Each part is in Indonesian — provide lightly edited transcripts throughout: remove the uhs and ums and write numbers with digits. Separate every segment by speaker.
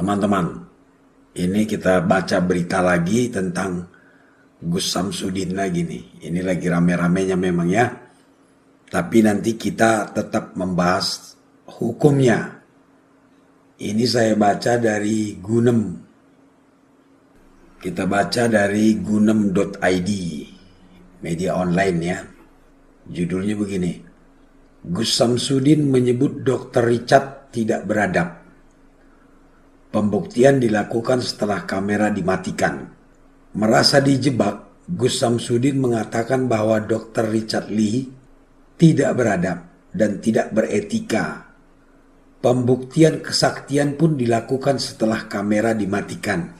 Speaker 1: Teman-teman, ini kita baca berita lagi tentang Gus Samsudin lagi nih. Ini lagi rame-ramenya memang ya. Tapi nanti kita tetap membahas hukumnya. Ini saya baca dari Gunem. Kita baca dari gunem.id, media online ya. Judulnya begini. Gus Samsudin menyebut Dr. Richard tidak beradab. Pembuktian dilakukan setelah kamera dimatikan. Merasa dijebak, Gus Samsudin mengatakan bahwa Dr. Richard Lee tidak beradab dan tidak beretika. Pembuktian kesaktian pun dilakukan setelah kamera dimatikan.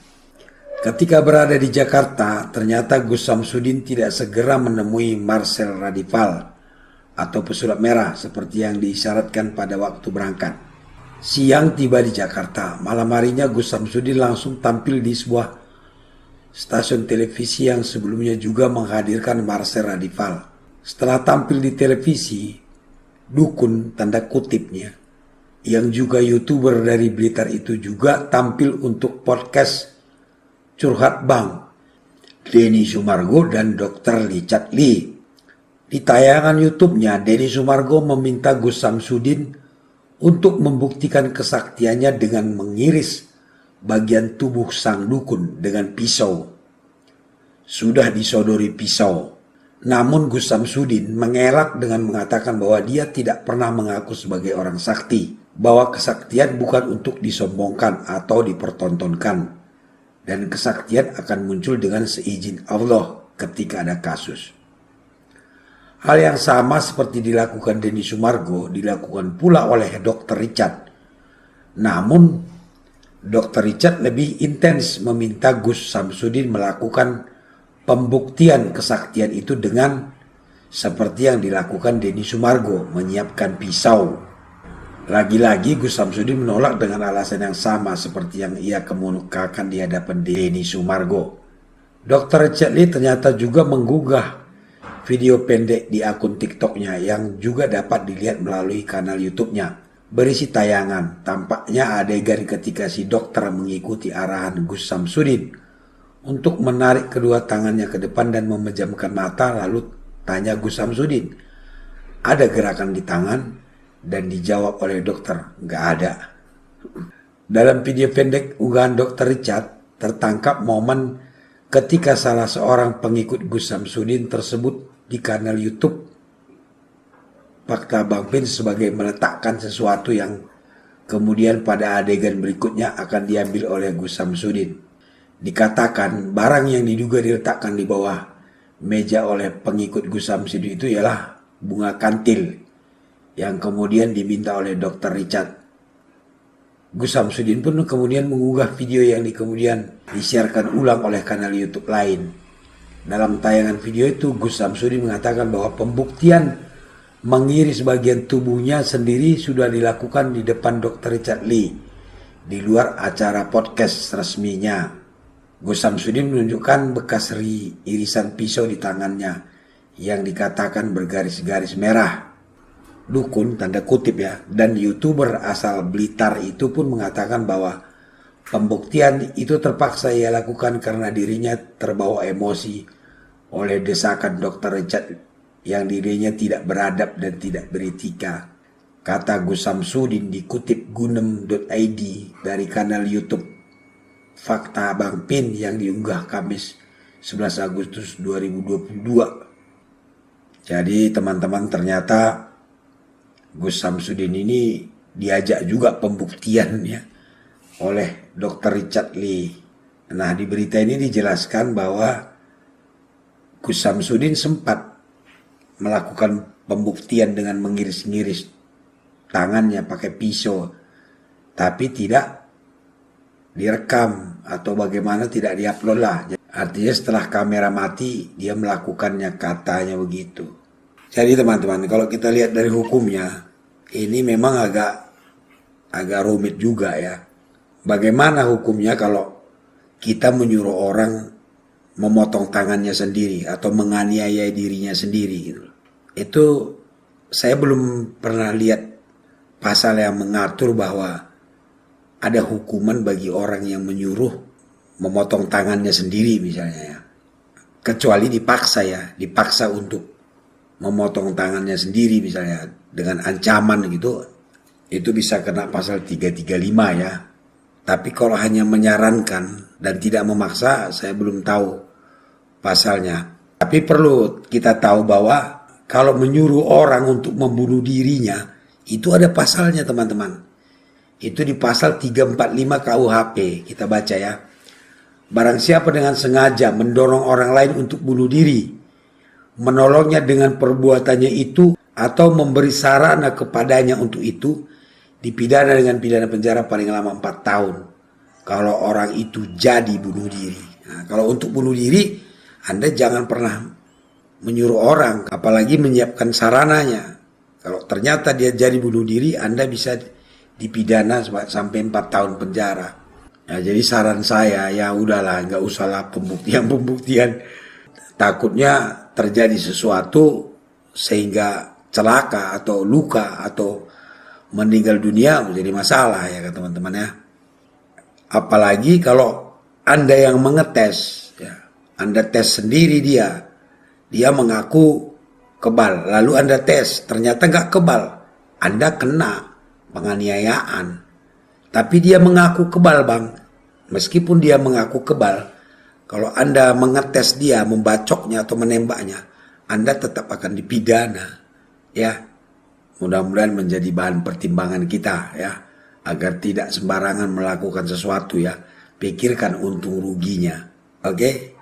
Speaker 1: Ketika berada di Jakarta, ternyata Gus Samsudin tidak segera menemui Marcel Radival atau pesulap merah seperti yang diisyaratkan pada waktu berangkat. Siang tiba di Jakarta, malam harinya Gus Samsudin langsung tampil di sebuah stasiun televisi yang sebelumnya juga menghadirkan Marcel Radival. Setelah tampil di televisi, dukun tanda kutipnya, yang juga YouTuber dari Blitar itu juga tampil untuk podcast Curhat Bang, Denny Sumargo dan Dr. Richard Lee. Di tayangan YouTube-nya, Denny Sumargo meminta Gus Samsudin untuk membuktikan kesaktiannya dengan mengiris bagian tubuh sang dukun dengan pisau. Sudah disodori pisau. Namun Gus Samsudin mengelak dengan mengatakan bahwa dia tidak pernah mengaku sebagai orang sakti, bahwa kesaktian bukan untuk disombongkan atau dipertontonkan, dan kesaktian akan muncul dengan seizin Allah ketika ada kasus. Hal yang sama seperti dilakukan Denny Sumargo dilakukan pula oleh Dr. Richard. Namun Dr. Richard lebih intens meminta Gus Samsudin melakukan pembuktian kesaktian itu dengan seperti yang dilakukan Denny Sumargo, menyiapkan pisau. Lagi-lagi Gus Samsudin menolak dengan alasan yang sama seperti yang ia kemukakan di hadapan Denny Sumargo. Dr. Richard Lee ternyata juga menggugah video pendek di akun TikToknya yang juga dapat dilihat melalui kanal YouTube-nya. Berisi tayangan, tampaknya adegan ketika si dokter mengikuti arahan Gus Samsudin untuk menarik kedua tangannya ke depan dan memejamkan mata, lalu tanya Gus Samsudin, ada gerakan di tangan? Dan dijawab oleh dokter, nggak ada. Dalam video pendek unggahan Dr. Richard, tertangkap momen ketika salah seorang pengikut Gus Samsudin tersebut di kanal YouTube Fakta Bang Pin sebagai meletakkan sesuatu yang kemudian pada adegan berikutnya akan diambil oleh Gus Samsudin. Dikatakan barang yang diduga diletakkan di bawah meja oleh pengikut Gus Samsudin itu ialah bunga kantil yang kemudian diminta oleh Dr. Richard. Gus Samsudin pun kemudian mengunggah video yang kemudian disiarkan ulang oleh kanal YouTube lain. Dalam tayangan video itu, Gus Samsudin mengatakan bahwa pembuktian mengiris bagian tubuhnya sendiri sudah dilakukan di depan Dr. Richard Lee, di luar acara podcast resminya. Gus Samsudin menunjukkan bekas irisan pisau di tangannya yang dikatakan bergaris-garis merah. Dukun tanda kutip ya, dan YouTuber asal Blitar itu pun mengatakan bahwa pembuktian itu terpaksa ia lakukan karena dirinya terbawa emosi oleh desakan Dr. Richard yang dirinya tidak beradab dan tidak beretika. Kata Gus Samsudin dikutip gunem.id dari kanal YouTube Fakta Bang Pin yang diunggah Kamis 11 Agustus 2022. Jadi teman-teman, ternyata Gus Samsudin ini diajak juga pembuktiannya oleh Dr. Richard Lee. Nah, di berita ini dijelaskan bahwa Gus Samsudin sempat melakukan pembuktian dengan mengiris-ngiris tangannya pakai pisau, tapi tidak direkam atau bagaimana, tidak diupload lah. Artinya setelah kamera mati dia melakukannya, katanya begitu. Jadi teman-teman, kalau kita lihat dari hukumnya, ini memang agak rumit juga ya. Bagaimana hukumnya kalau kita menyuruh orang memotong tangannya sendiri atau menganiaya dirinya sendiri gitu. Itu saya belum pernah lihat pasal yang mengatur bahwa ada hukuman bagi orang yang menyuruh memotong tangannya sendiri misalnya ya. Kecuali dipaksa untuk memotong tangannya sendiri misalnya dengan ancaman gitu, itu bisa kena pasal 335 ya. Tapi kalau hanya menyarankan dan tidak memaksa, saya belum tahu pasalnya. Tapi perlu kita tahu bahwa kalau menyuruh orang untuk membunuh dirinya, itu ada pasalnya teman-teman. Itu di pasal 345 KUHP, kita baca ya. Barang siapa dengan sengaja mendorong orang lain untuk bunuh diri, menolongnya dengan perbuatannya itu, atau memberi sarana kepadanya untuk itu, dipidana dengan pidana penjara paling lama 4 tahun. Kalau orang itu jadi bunuh diri. Nah, kalau untuk bunuh diri, Anda jangan pernah menyuruh orang, apalagi menyiapkan sarananya. Kalau ternyata dia jadi bunuh diri, Anda bisa dipidana sampai 4 tahun penjara. Nah, jadi saran saya, ya udahlah, nggak usahlah pembuktian. Takutnya terjadi sesuatu sehingga celaka atau luka atau meninggal dunia menjadi masalah ya teman-teman ya. Apalagi kalau Anda yang mengetes, ya, Anda tes sendiri dia mengaku kebal, lalu Anda tes, ternyata nggak kebal, Anda kena penganiayaan. Tapi dia mengaku kebal bang, meskipun dia mengaku kebal, kalau Anda mengetes dia, membacoknya atau menembaknya, Anda tetap akan dipidana ya. Mudah-mudahan menjadi bahan pertimbangan kita ya, agar tidak sembarangan melakukan sesuatu ya. Pikirkan untung ruginya. Oke?